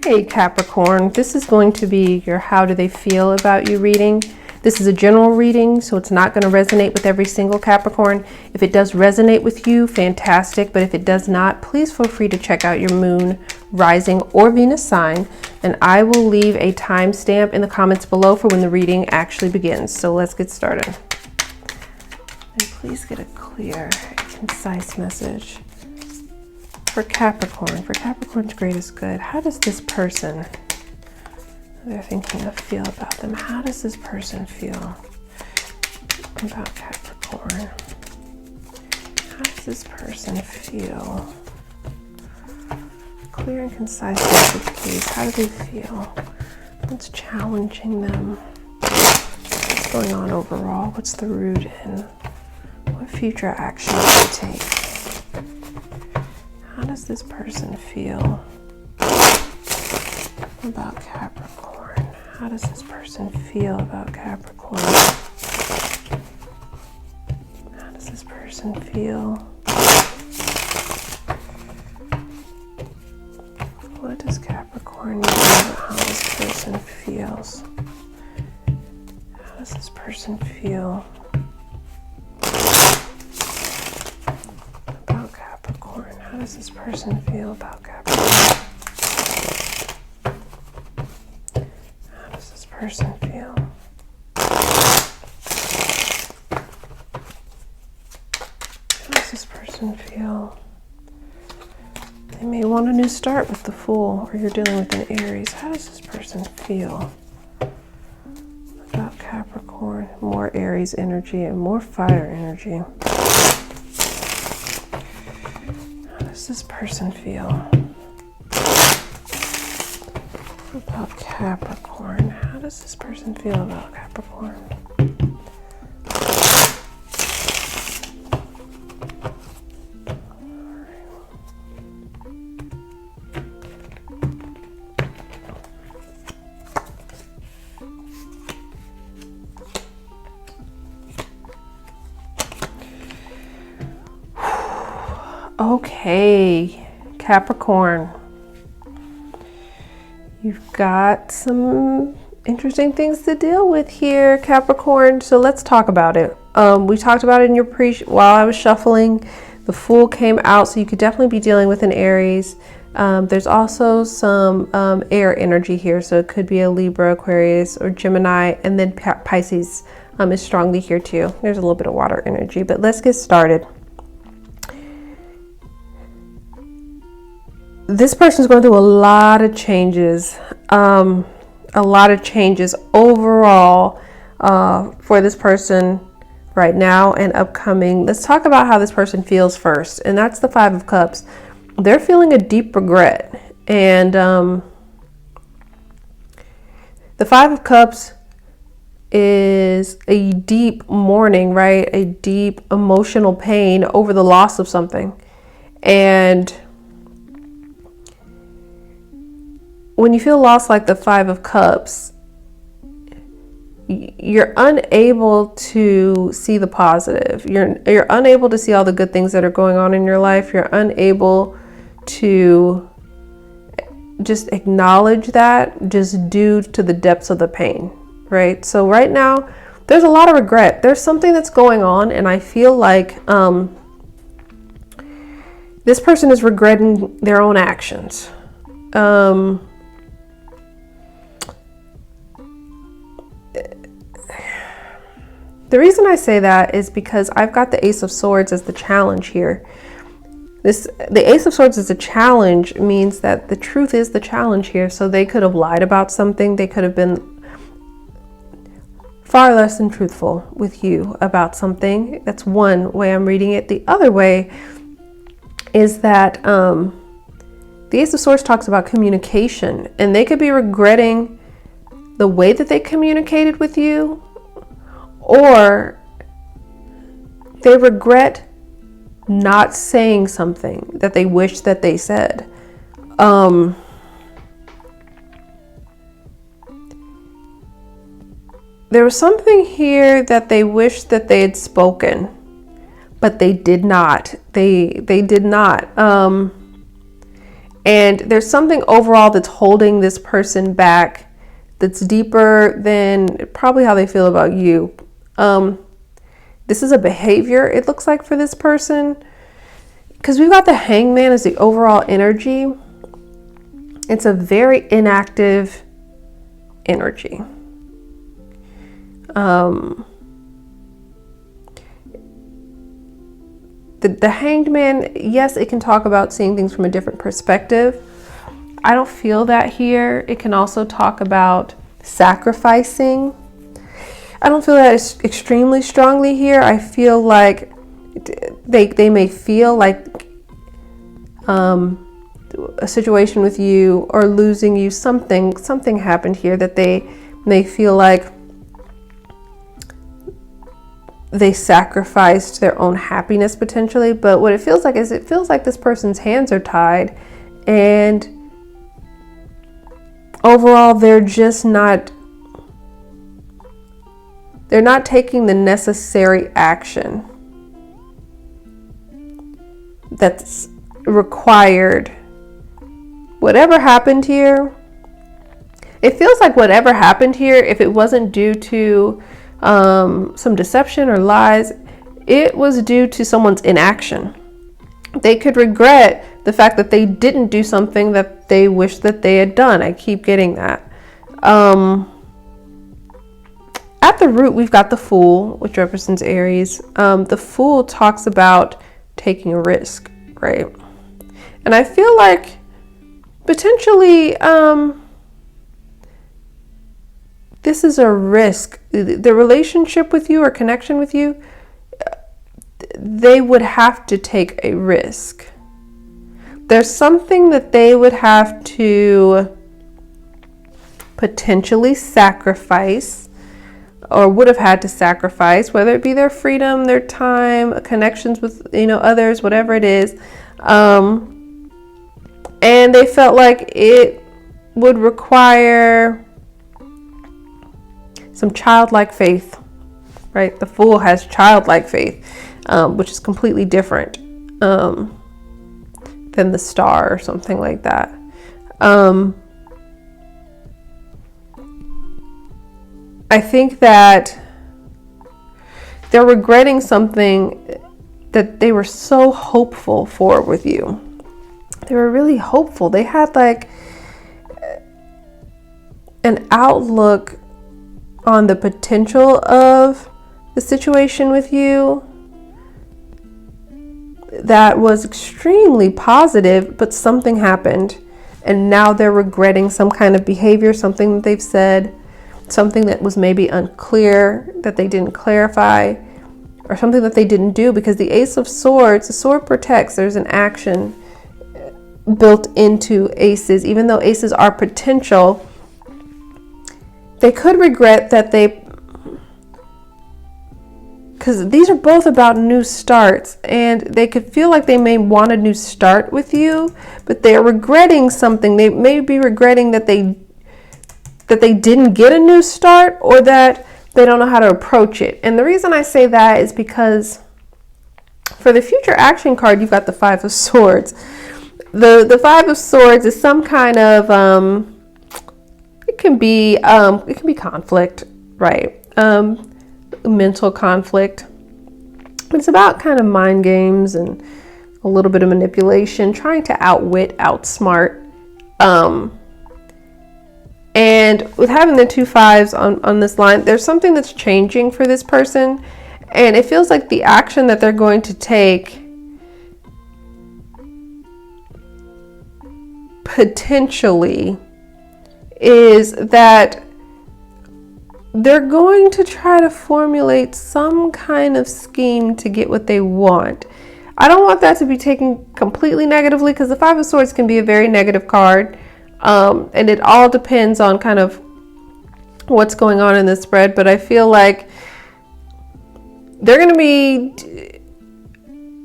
Hey Capricorn, this is going to be your how do they feel about you reading. This is a general reading, so it's not going to resonate with every single Capricorn. If it does resonate with you, fantastic. But if it does not, please feel free to check out your moon, rising, or Venus sign. And I will leave a timestamp in the comments below for when the reading actually begins. So let's get started. And please get a clear, concise message. For Capricorn's greatest good, how does this person they're thinking of feel about them? How does this person feel about Capricorn? How does this person feel? Clear and concise message, please. How do they feel? What's challenging them? What's going on overall? What's the root in? What future action do they take? How does this person feel about Capricorn? How does this person feel about Capricorn? How does this person feel? What does Capricorn know about how this person feels? How does this person feel about Capricorn? How does this person feel about Capricorn? How does this person feel? How does this person feel? They may want a new start with the Fool, or you're dealing with an Aries. How does this person feel about Capricorn? More Aries energy and more fire energy. How does this person feel about Capricorn? How does this person feel about Capricorn? Okay, Capricorn, you've got some interesting things to deal with here, Capricorn. So let's talk about it. We talked about it in your while I was shuffling. The Fool came out, so you could definitely be dealing with an Aries. There's also some air energy here, so it could be a Libra, Aquarius, or Gemini, and then Pisces is strongly here too. There's a little bit of water energy, but let's get started. This person's going through a lot of changes overall for this person right now and upcoming. Let's talk about how this person feels first, and that's the Five of Cups. They're feeling a deep regret, and the Five of Cups is a deep mourning, right? A deep emotional pain over the loss of something. And when you feel lost like the Five of Cups, you're unable to see the positive. You're unable to see all the good things that are going on in your life. You're unable to just acknowledge that, just due to the depths of the pain, right? So right now, there's a lot of regret. There's something that's going on, and I feel like this person is regretting their own actions. The reason I say that is because I've got the Ace of Swords as the challenge here. The Ace of Swords as a challenge means that the truth is the challenge here. So they could have lied about something. They could have been far less than truthful with you about something. That's one way I'm reading it. The other way is that the Ace of Swords talks about communication, and they could be regretting the way that they communicated with you, or they regret not saying something that they wish that they said. There was something here that they wish that they had spoken, but they did not. They did not. And there's something overall that's holding this person back that's deeper than probably how they feel about you. This is a behavior, it looks like, for this person. Because we've got the Hangman as the overall energy. It's a very inactive energy. The Hanged Man, yes, it can talk about seeing things from a different perspective. I don't feel that here. It can also talk about sacrificing. I don't feel that extremely strongly here. I feel like they may feel like a situation with you or losing you, something happened here that they may feel like they sacrificed their own happiness potentially. But what it feels like is this person's hands are tied, and overall they're not taking the necessary action that's required. Whatever happened here, it feels like whatever happened here, if it wasn't due to some deception or lies, it was due to someone's inaction. They could regret the fact that they didn't do something that they wish that they had done. I keep getting that. At the root, we've got the Fool, which represents Aries. The Fool talks about taking a risk, right? And I feel like potentially this is a risk. The relationship with you or connection with you, they would have to take a risk. There's something that they would have to potentially sacrifice, or would have had to sacrifice, whether it be their freedom, their time, connections with others, whatever it is. And they felt like it would require some childlike faith, right? The Fool has childlike faith, which is completely different than the Star or something like that. I think that they're regretting something that they were so hopeful for with you. They were really hopeful. They had like an outlook on the potential of the situation with you that was extremely positive, but something happened and now they're regretting some kind of behavior, something that they've said, something that was maybe unclear, that they didn't clarify, or something that they didn't do. Because the Ace of Swords, the sword protects. There's an action built into aces. Even though aces are potential, they could regret that because these are both about new starts, and they could feel like they may want a new start with you, but they're regretting something. They may be regretting that they didn't get a new start, or that they don't know how to approach it. And the reason I say that is because for the future action card, you've got the Five of Swords. The Five of Swords is some kind of it can be conflict, right? Mental conflict. It's about kind of mind games and a little bit of manipulation, trying to outwit, outsmart. And with having the two fives on this line, there's something that's changing for this person. And it feels like the action that they're going to take potentially is that they're going to try to formulate some kind of scheme to get what they want. I don't want that to be taken completely negatively, because the Five of Swords can be a very negative card. And it all depends on kind of what's going on in this spread. But I feel like they're going to be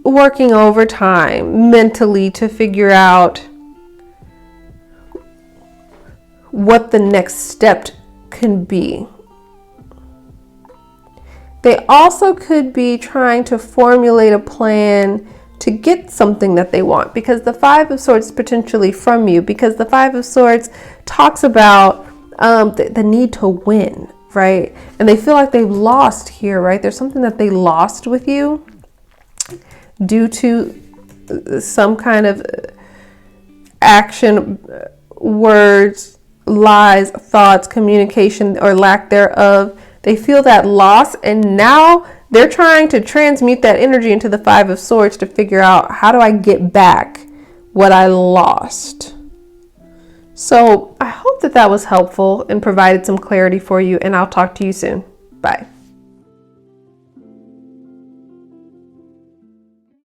working overtime mentally to figure out what the next step can be. They also could be trying to formulate a plan to get something that they want, because the Five of Swords is potentially from you, because the Five of Swords talks about the need to win, right? And they feel like they've lost here, right? There's something that they lost with you due to some kind of action, words, lies, thoughts, communication, or lack thereof. They feel that loss, and now they're trying to transmute that energy into the Five of Swords to figure out, how do I get back what I lost? So I hope that that was helpful and provided some clarity for you, and I'll talk to you soon. Bye.